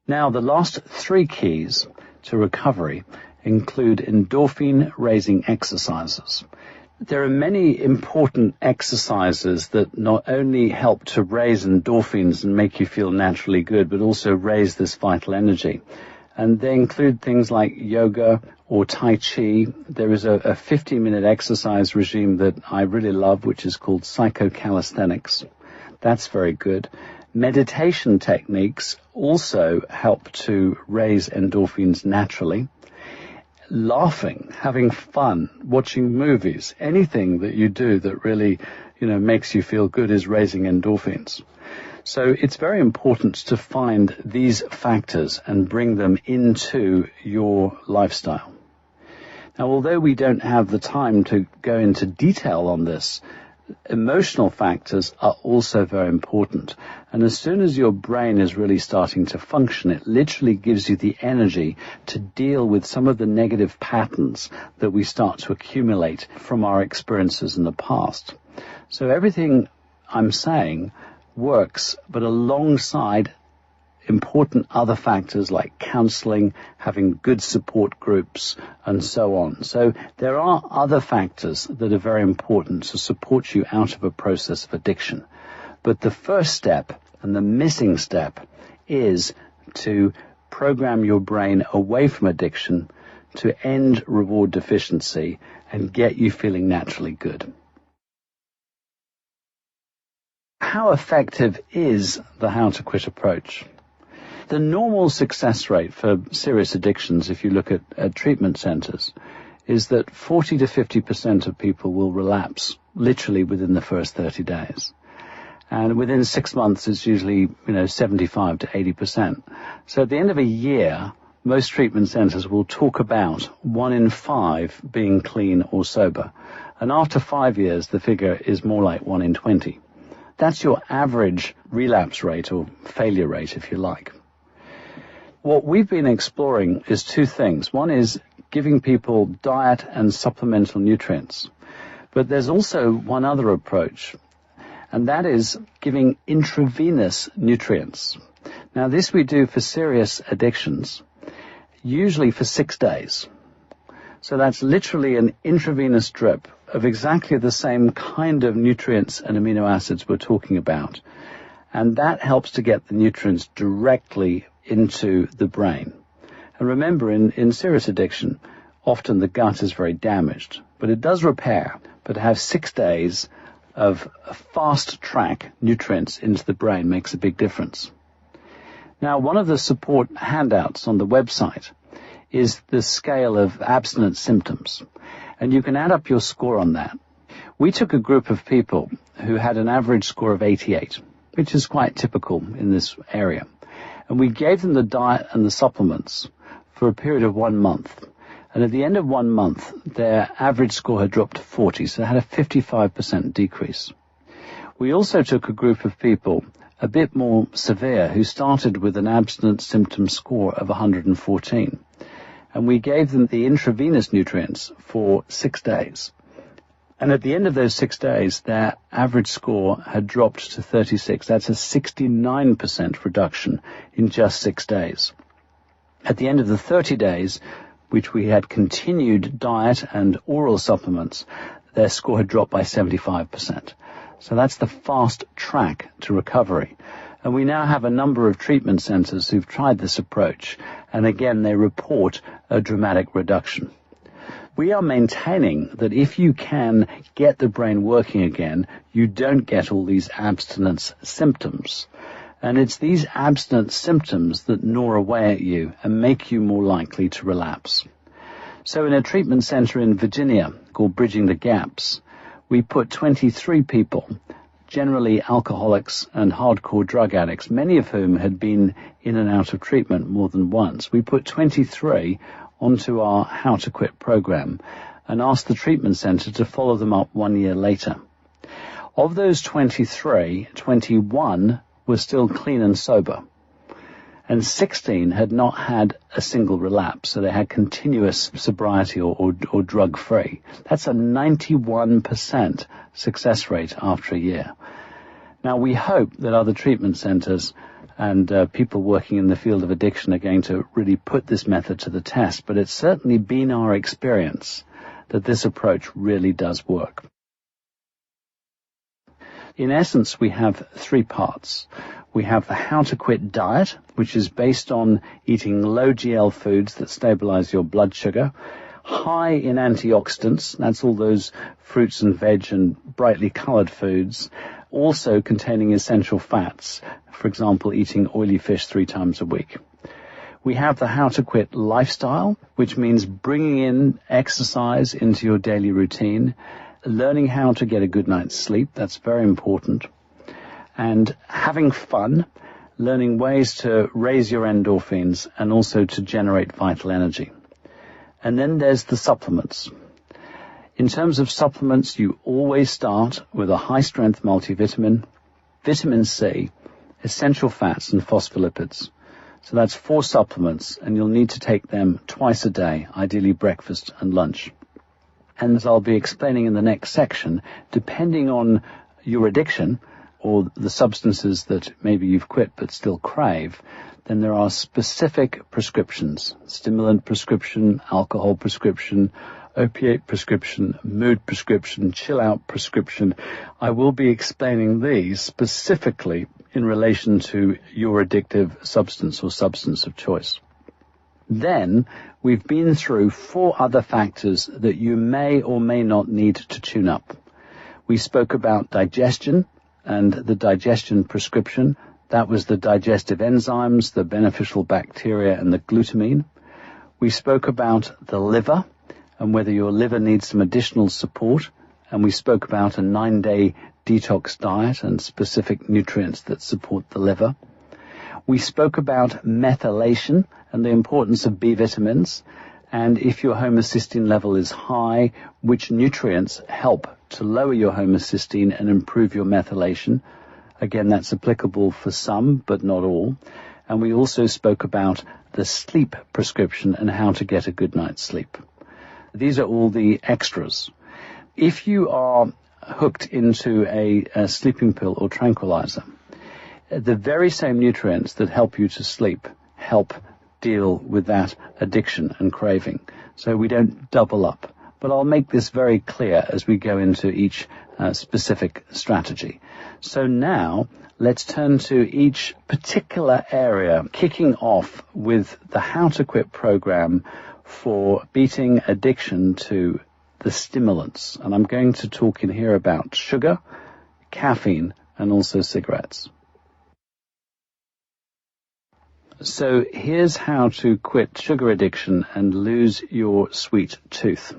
Now, the last three keys to recovery include endorphin-raising exercises. There are many important exercises that not only help to raise endorphins and make you feel naturally good, but also raise this vital energy. And they include things like yoga or Tai Chi. There is a 15-minute exercise regime that I really love, which is called psychocalisthenics. That's very good. Meditation techniques also help to raise endorphins naturally. Laughing, having fun, watching movies, anything that you do that really, makes you feel good is raising endorphins. So it's very important to find these factors and bring them into your lifestyle. Now, although we don't have the time to go into detail on this, emotional factors are also very important. And as soon as your brain is really starting to function, it literally gives you the energy to deal with some of the negative patterns that we start to accumulate from our experiences in the past. So everything I'm saying works, but alongside important other factors like counseling, having good support groups, and so on. So there are other factors that are very important to support you out of a process of addiction. But the first step, and the missing step, is to program your brain away from addiction to end reward deficiency and get you feeling naturally good. How effective is the How to Quit approach? The normal success rate for serious addictions, if you look at treatment centers, is that 40 to 50% of people will relapse literally within the first 30 days. And within 6 months, it's usually, 75 to 80%. So at the end of a year, most treatment centers will talk about 1 in 5 being clean or sober. And after 5 years, the figure is more like 1 in 20. That's your average relapse rate or failure rate, if you like. What we've been exploring is two things. One is giving people diet and supplemental nutrients. But there's also one other approach, and that is giving intravenous nutrients. Now, this we do for serious addictions, usually for 6 days. So that's literally an intravenous drip of exactly the same kind of nutrients and amino acids we're talking about. And that helps to get the nutrients directly into the brain. And remember, in serious addiction, often the gut is very damaged, but it does repair. But to have 6 days of fast-track nutrients into the brain makes a big difference. Now, one of the support handouts on the website is the scale of abstinence symptoms, and you can add up your score on that. We took a group of people who had an average score of 88, which is quite typical in this area. And we gave them the diet and the supplements for a period of 1 month. And at the end of 1 month, their average score had dropped to 40, so they had a 55% decrease. We also took a group of people a bit more severe who started with an abstinence symptom score of 114. And we gave them the intravenous nutrients for 6 days. And at the end of those 6 days, their average score had dropped to 36. That's a 69% reduction in just 6 days. At the end of the 30 days, which we had continued diet and oral supplements, their score had dropped by 75%. So that's the fast track to recovery. And we now have a number of treatment centers who've tried this approach, and again, they report a dramatic reduction. We are maintaining that if you can get the brain working again, you don't get all these abstinence symptoms. And it's these abstinence symptoms that gnaw away at you and make you more likely to relapse. So in a treatment center in Virginia called Bridging the Gaps, we put 23 people, generally alcoholics and hardcore drug addicts, many of whom had been in and out of treatment more than once. We put 23 onto our How to Quit program and asked the treatment center to follow them up 1 year later. Of those 23, 21 were still clean and sober, and 16 had not had a single relapse, so they had continuous sobriety or drug-free. That's a 91% success rate after a year. Now, we hope that other treatment centers and people working in the field of addiction are going to really put this method to the test, but it's certainly been our experience that this approach really does work. In essence, we have three parts. We have the How to Quit diet, which is based on eating low GL foods that stabilize your blood sugar, high in antioxidants, that's all those fruits and veg and brightly colored foods, also containing essential fats, for example, eating oily fish 3 times a week. We have the How to Quit lifestyle, which means bringing in exercise into your daily routine, learning how to get a good night's sleep, that's very important, and having fun, learning ways to raise your endorphins and also to generate vital energy. And then there's the supplements. In terms of supplements, you always start with a high-strength multivitamin, vitamin C, essential fats, and phospholipids. So that's 4 supplements, and you'll need to take them twice a day, ideally breakfast and lunch. And as I'll be explaining in the next section, depending on your addiction or the substances that maybe you've quit but still crave, then there are specific prescriptions: stimulant prescription, alcohol prescription, opiate prescription, mood prescription, chill-out prescription. I will be explaining these specifically in relation to your addictive substance or substance of choice. Then we've been through 4 other factors that you may or may not need to tune up. We spoke about digestion and the digestion prescription. That was the digestive enzymes, the beneficial bacteria, and the glutamine. We spoke about the liver and whether your liver needs some additional support, and we spoke about a 9-day detox diet and specific nutrients that support the liver. We spoke about methylation and the importance of B vitamins, and if your homocysteine level is high, which nutrients help to lower your homocysteine and improve your methylation. Again, that's applicable for some, but not all. And we also spoke about the sleep prescription and how to get a good night's sleep. These are all the extras. If you are hooked into a sleeping pill or tranquilizer, the very same nutrients that help you to sleep help deal with that addiction and craving. So we don't double up. But I'll make this very clear as we go into each specific strategy. So now let's turn to each particular area, kicking off with the How to Quit program for beating addiction to the stimulants. And I'm going to talk in here about sugar, caffeine, and also cigarettes. So here's how to quit sugar addiction and lose your sweet tooth.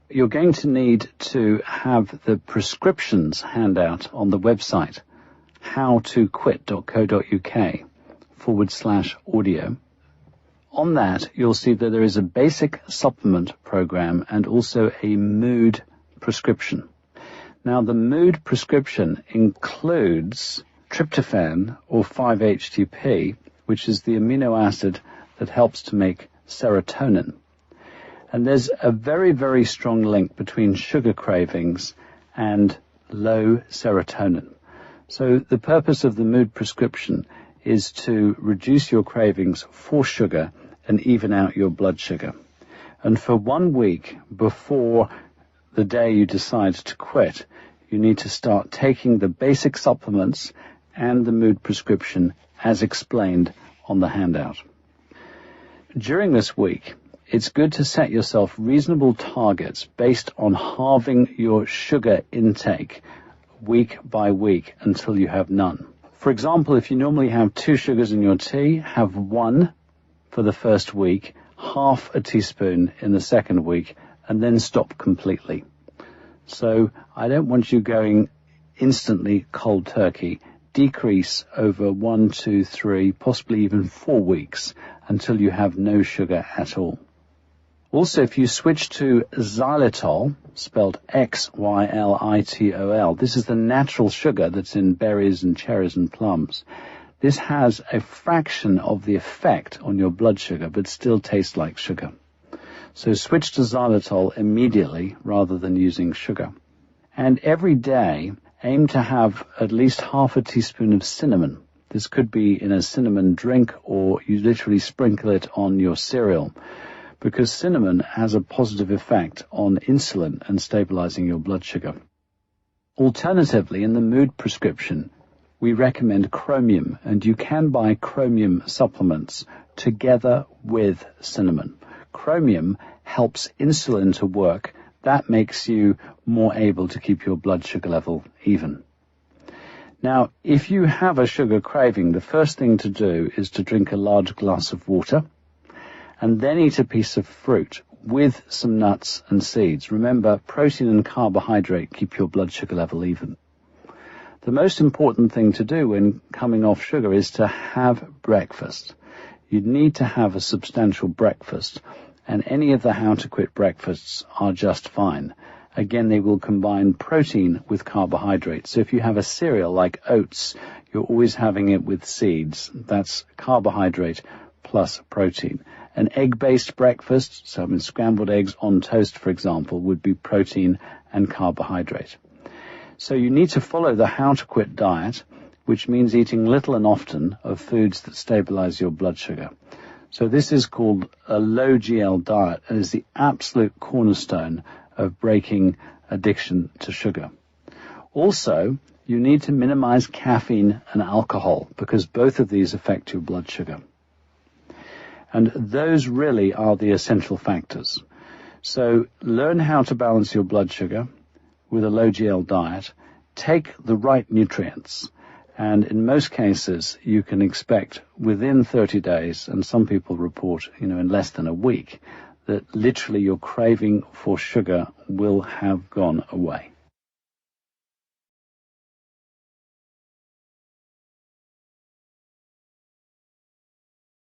You're going to need to have the prescriptions handout on the website, howtoquit.co.uk/audio. On that, you'll see that there is a basic supplement program and also a mood prescription. Now, the mood prescription includes tryptophan or 5-HTP, which is the amino acid that helps to make serotonin. And there's a very, very strong link between sugar cravings and low serotonin. So the purpose of the mood prescription is to reduce your cravings for sugar and even out your blood sugar. And for 1 week before the day you decide to quit, you need to start taking the basic supplements and the mood prescription as explained on the handout. During this week, it's good to set yourself reasonable targets based on halving your sugar intake week by week until you have none. For example, if you normally have 2 sugars in your tea, have 1 for the first week, half a teaspoon in the second week, and then stop completely. So I don't want you going instantly cold turkey. Decrease over 1, 2, 3, possibly even 4 weeks until you have no sugar at all. Also, if you switch to xylitol, spelled Xylitol, this is the natural sugar that's in berries and cherries and plums. This has a fraction of the effect on your blood sugar, but still tastes like sugar. So switch to xylitol immediately rather than using sugar. And every day, aim to have at least half a teaspoon of cinnamon. This could be in a cinnamon drink, or you literally sprinkle it on your cereal, because cinnamon has a positive effect on insulin and stabilizing your blood sugar. Alternatively, in the mood prescription, we recommend chromium, and you can buy chromium supplements together with cinnamon. Chromium helps insulin to work. That makes you more able to keep your blood sugar level even. Now, if you have a sugar craving, the first thing to do is to drink a large glass of water and then eat a piece of fruit with some nuts and seeds. Remember, protein and carbohydrate keep your blood sugar level even. The most important thing to do when coming off sugar is to have breakfast. You need to have a substantial breakfast, and any of the How to Quit breakfasts are just fine. Again, they will combine protein with carbohydrate. So if you have a cereal like oats, you're always having it with seeds. That's carbohydrate plus protein. An egg-based breakfast, so scrambled eggs on toast, for example, would be protein and carbohydrate. So you need to follow the How to Quit diet, which means eating little and often of foods that stabilize your blood sugar. So this is called a low GL diet and is the absolute cornerstone of breaking addiction to sugar. Also, you need to minimize caffeine and alcohol because both of these affect your blood sugar. And those really are the essential factors. So learn how to balance your blood sugar with a low GL diet, take the right nutrients, and in most cases you can expect within 30 days, and some people report, in less than a week, that literally your craving for sugar will have gone away.